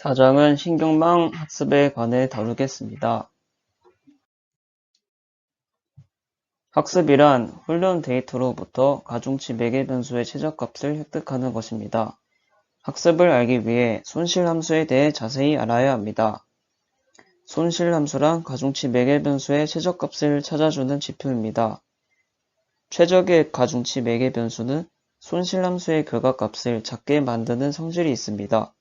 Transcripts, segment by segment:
사장은 신경망 학습에 관해 다루겠습니다. 학습이란 훈련 데이터로부터 가중치 매개 변수의 최저값을 획득하는 것입니다. 학습을 알기 위해 손실함수에 대해 자세히 알아야 합니다. 손실함수란 가중치 매개 변수의 최저값을 찾아주는 지표입니다. 최적의 가중치 매개 변수는 손실함수의 결과값을 작게 만드는 성질이 있습니다.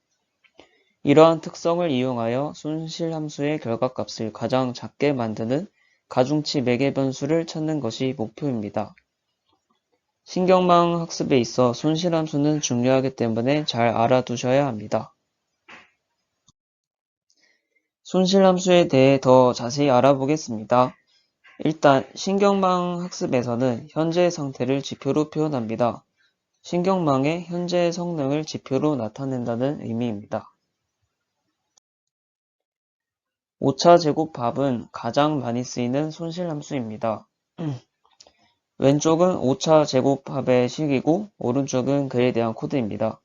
이러한 특성을 이용하여 손실함수의 결과값을 가장 작게 만드는 가중치 매개 변수를 찾는 것이 목표입니다. 신경망 학습에 있어 손실함수는 중요하기 때문에 잘 알아두셔야 합니다. 손실함수에 대해 더 자세히 알아보겠습니다. 일단 신경망 학습에서는 현재 상태를 지표로 표현합니다. 신경망의 현재 성능을 지표로 나타낸다는 의미입니다. 오차 제곱합은 가장 많이 쓰이는 손실함수입니다. 왼쪽은 오차 제곱합의 식이고 오른쪽은 그에 대한 코드입니다.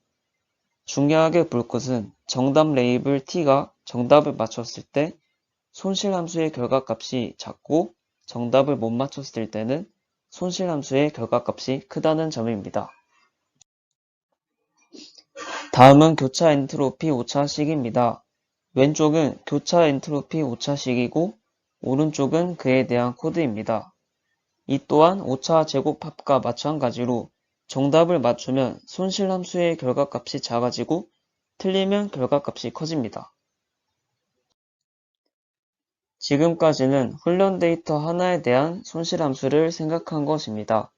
중요하게 볼 것은 정답 레이블 t가 정답을 맞췄을 때 손실함수의 결과값이 작고 정답을 못 맞췄을 때는 손실함수의 결과값이 크다는 점입니다. 다음은 교차 엔트로피 오차식입니다. 왼쪽은 교차 엔트로피 오차식이고 오른쪽은 그에 대한 코드입니다. 이 또한 오차 제곱합과 마찬가지로 정답을 맞추면 손실함수의 결과값이 작아지고 틀리면 결과값이 커집니다. 지금까지는 훈련 데이터 하나에 대한 손실함수를 생각한 것입니다.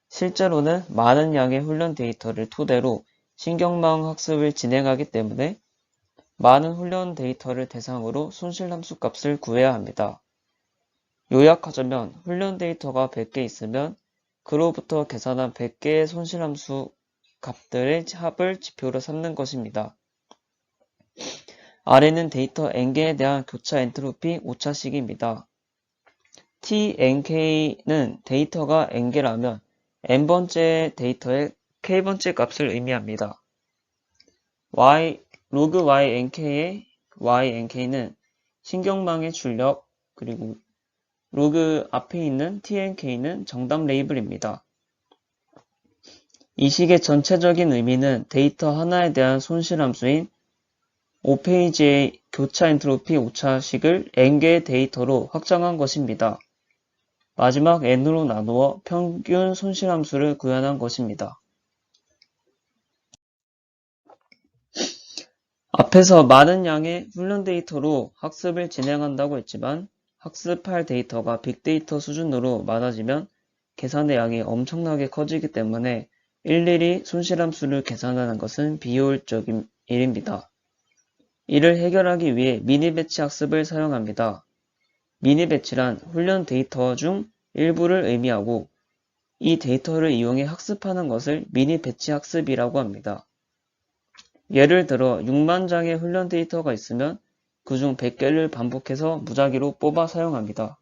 실제로는 많은 양의 훈련 데이터를 토대로 신경망 학습을 진행하기 때문에 많은 훈련 데이터를 대상으로 손실함수 값을 구해야 합니다. 요약하자면 훈련 데이터가 100개 있으면 그로부터 계산한 100개의 손실함수 값들의 합을 지표로 삼는 것입니다. 아래는 데이터 n개에 대한 교차 엔트로피 오차식입니다. tnk는 데이터가 n개라면 n번째 데이터의 k번째 값을 의미합니다. 로그 ynk의 ynk는 신경망의 출력, 그리고 로그 앞에 있는 tnk는 정답 레이블입니다. 이 식의 전체적인 의미는 데이터 하나에 대한 손실함수인 5페이지의 교차 엔트로피 오차식을 n개의 데이터로 확장한 것입니다. 마지막 n으로 나누어 평균 손실함수를 구현한 것입니다. 앞에서 많은 양의 훈련 데이터로 학습을 진행한다고 했지만 학습할 데이터가 빅데이터 수준으로 많아지면 계산의 양이 엄청나게 커지기 때문에 일일이 손실함수를 계산하는 것은 비효율적인 일입니다. 이를 해결하기 위해 미니배치 학습을 사용합니다. 미니배치란 훈련 데이터 중 일부를 의미하고 이 데이터를 이용해 학습하는 것을 미니배치 학습이라고 합니다. 예를 들어 6만 장의 훈련 데이터가 있으면 그중 100개를 반복해서 무작위로 뽑아 사용합니다.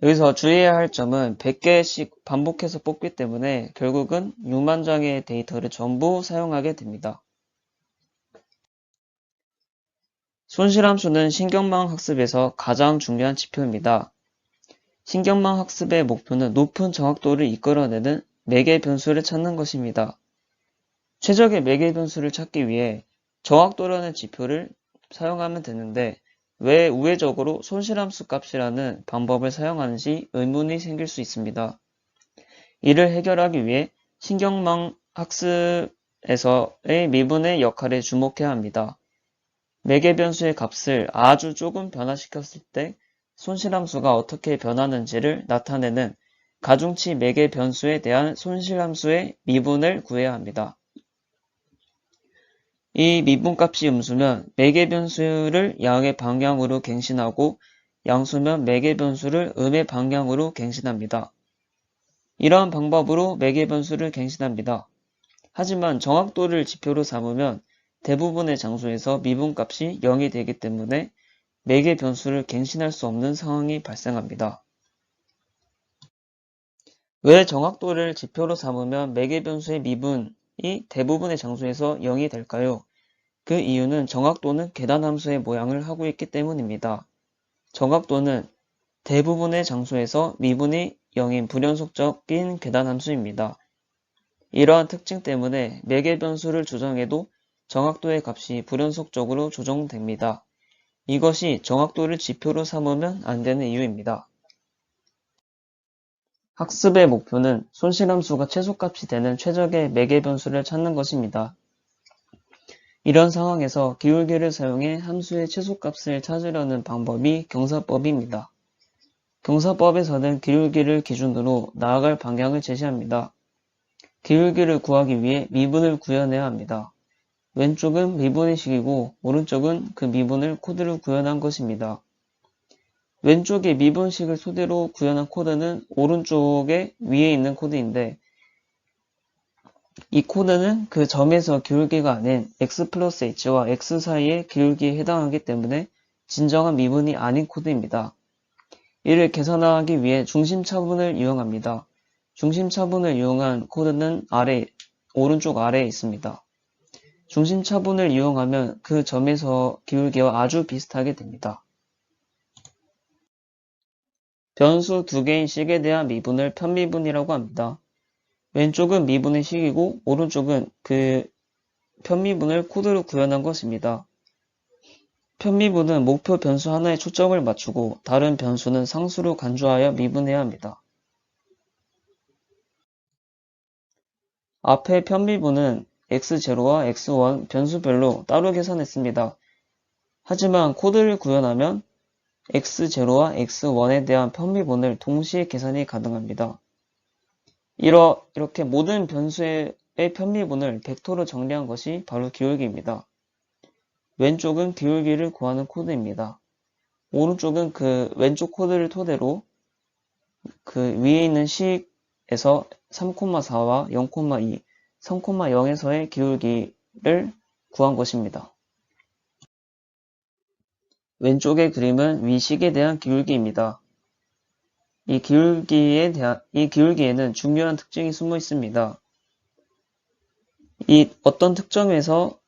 여기서 주의해야 할 점은 100개씩 반복해서 뽑기 때문에 결국은 6만 장의 데이터를 전부 사용하게 됩니다. 손실함수는 신경망 학습에서 가장 중요한 지표입니다. 신경망 학습의 목표는 높은 정확도를 이끌어내는 매개 변수를 찾는 것입니다. 최적의 매개 변수를 찾기 위해 정확도라는 지표를 사용하면 되는데 왜 우회적으로 손실함수 값이라는 방법을 사용하는지 의문이 생길 수 있습니다. 이를 해결하기 위해 신경망 학습에서의 미분의 역할에 주목해야 합니다. 매개 변수의 값을 아주 조금 변화시켰을 때 손실함수가 어떻게 변하는지를 나타내는 가중치 매개 변수에 대한 손실함수의 미분을 구해야 합니다. 이 미분값이 음수면 매개 변수를 양의 방향으로 갱신하고 양수면 매개 변수를 음의 방향으로 갱신합니다. 이러한 방법으로 매개 변수를 갱신합니다. 하지만 정확도를 지표로 삼으면 대부분의 장소에서 미분값이 0이 되기 때문에 매개 변수를 갱신할 수 없는 상황이 발생합니다. 왜 정확도를 지표로 삼으면 매개 변수의 미분이 대부분의 장소에서 0이 될까요? 그 이유는 정확도는 계단함수의 모양을 하고 있기 때문입니다. 정확도는 대부분의 장소에서 미분이 0인 불연속적인 계단함수입니다. 이러한 특징 때문에 매개 변수를 조정해도 정확도의 값이 불연속적으로 조정됩니다. 이것이 정확도를 지표로 삼으면 안 되는 이유입니다. 학습의 목표는 손실함수가 최소값이 되는 최적의 매개 변수를 찾는 것입니다. 이런 상황에서 기울기를 사용해 함수의 최소값을 찾으려는 방법이 경사법입니다. 경사법에서는 기울기를 기준으로 나아갈 방향을 제시합니다. 기울기를 구하기 위해 미분을 구현해야 합니다. 왼쪽은 미분의 식이고 오른쪽은 그 미분을 코드로 구현한 것입니다. 왼쪽에 미분식을 소대로 구현한 코드는 오른쪽에 위에 있는 코드인데 이 코드는 그 점에서 기울기가 아닌 x 플러스 h와 x 사이의 기울기에 해당하기 때문에 진정한 미분이 아닌 코드입니다. 이를 계산하기 위해 중심차분을 이용합니다. 중심차분을 이용한 코드는 오른쪽 아래에 있습니다. 중심차분을 이용하면 그 점에서 기울기와 아주 비슷하게 됩니다. 변수 두 개인 식에 대한 미분을 편미분이라고 합니다. 왼쪽은 미분의 식이고 오른쪽은 그 편미분을 코드로 구현한 것입니다. 편미분은 목표 변수 하나에 초점을 맞추고 다른 변수는 상수로 간주하여 미분해야 합니다. 앞의 편미분은 x0와 x1 변수별로 따로 계산했습니다. 하지만 코드를 구현하면 x0와 x1에 대한 편미분을 동시에 계산이 가능합니다. 이렇게 모든 변수의 편미분을 벡터로 정리한 것이 바로 기울기입니다. 왼쪽은 기울기를 구하는 코드입니다. 오른쪽은 그 왼쪽 코드를 토대로 그 위에 있는 식에서 3,4와 0,2, 3,0에서의 기울기를 구한 것입니다. 왼쪽의 그림은 위식에 대한 기울기입니다. 이 기울기에는 중요한 특징이 숨어 있습니다.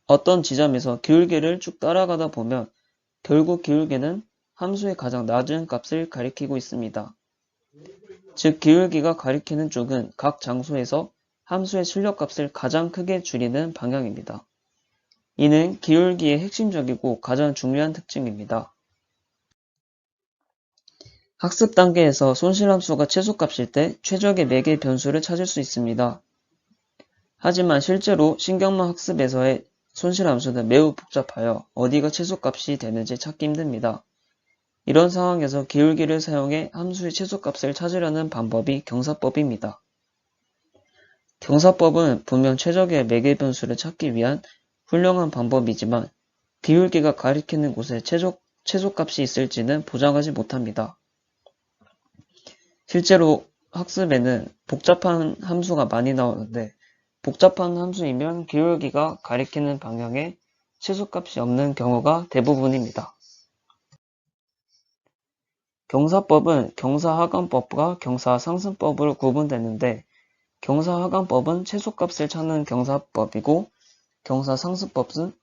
어떤 지점에서 기울기를 쭉 따라가다 보면 결국 기울기는 함수의 가장 낮은 값을 가리키고 있습니다. 즉 기울기가 가리키는 쪽은 각 장소에서 함수의 출력값을 가장 크게 줄이는 방향입니다. 이는 기울기의 핵심적이고 가장 중요한 특징입니다. 학습 단계에서 손실함수가 최소값일 때 최적의 매개 변수를 찾을 수 있습니다. 하지만 실제로 신경망 학습에서의 손실함수는 매우 복잡하여 어디가 최소값이 되는지 찾기 힘듭니다. 이런 상황에서 기울기를 사용해 함수의 최소값을 찾으려는 방법이 경사법입니다. 경사법은 분명 최적의 매개 변수를 찾기 위한 훌륭한 방법이지만 기울기가 가리키는 곳에 최소값이 있을지는 보장하지 못합니다. 실제로 학습에는 복잡한 함수가 많이 나오는데 복잡한 함수이면 기울기가 가리키는 방향에 최소값이 없는 경우가 대부분입니다. 경사법은 경사하강법과 경사상승법으로 구분되는데 경사하강법은 최소값을 찾는 경사법이고 경사상승법은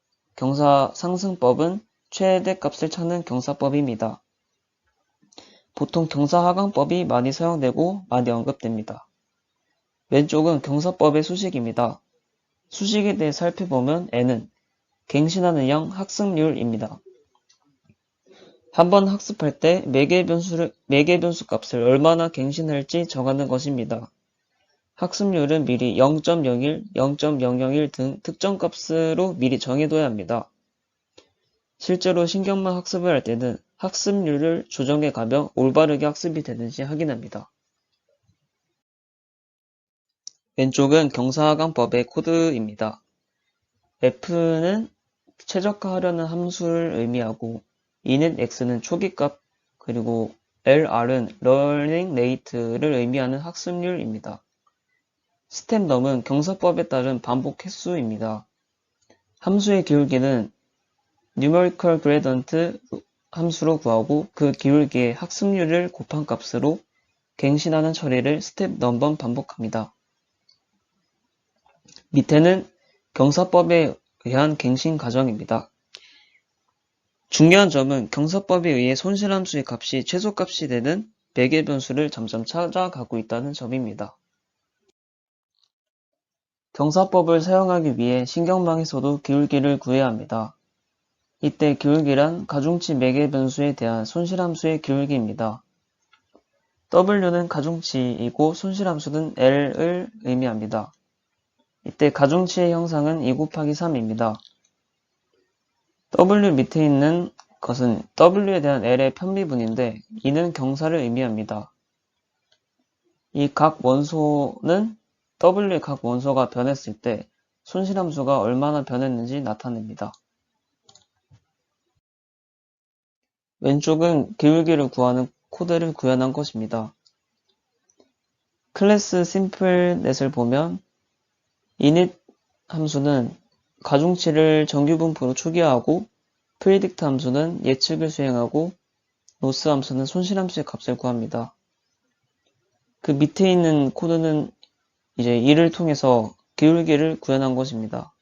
최대값을 찾는 경사법입니다. 보통 경사하강법이 많이 사용되고 많이 언급됩니다. 왼쪽은 경사법의 수식입니다. 수식에 대해 살펴보면 n은 갱신하는 양 학습률입니다. 한번 학습할 때 매개 변수 값을 얼마나 갱신할지 정하는 것입니다. 학습률은 미리 0.01, 0.001 등 특정 값으로 미리 정해둬야 합니다. 실제로 신경망 학습을 할 때는 학습률을 조정해 가며 올바르게 학습이 되는지 확인합니다. 왼쪽은 경사하강법의 코드입니다. f는 최적화하려는 함수를 의미하고 e는 x는 초기값 그리고 lr은 learning rate를 의미하는 학습률입니다. 스텝넘은 경사법에 따른 반복 횟수입니다. 함수의 기울기는 numerical gradient 함수로 구하고 그 기울기의 학습률을 곱한 값으로 갱신하는 처리를 스텝 넘번 반복합니다. 밑에는 경사법에 의한 갱신 과정입니다. 중요한 점은 경사법에 의해 손실함수의 값이 최소값이 되는 매개 변수를 점점 찾아가고 있다는 점입니다. 경사법을 사용하기 위해 신경망에서도 기울기를 구해야 합니다. 이때 기울기란 가중치 매개 변수에 대한 손실함수의 기울기입니다. W는 가중치이고 손실함수는 L을 의미합니다. 이때 가중치의 형상은 2 곱하기 3입니다. W 밑에 있는 것은 W에 대한 L의 편미분인데 이는 경사를 의미합니다. 이 각 원소는 W의 각 원소가 변했을 때 손실함수가 얼마나 변했는지 나타냅니다. 왼쪽은 기울기를 구하는 코드를 구현한 것입니다. 클래스 심플넷을 보면 init 함수는 가중치를 정규분포로 초기화하고 predict 함수는 예측을 수행하고 loss 함수는 손실함수의 값을 구합니다. 그 밑에 있는 코드는 이제 이를 통해서 기울기를 구현한 것입니다.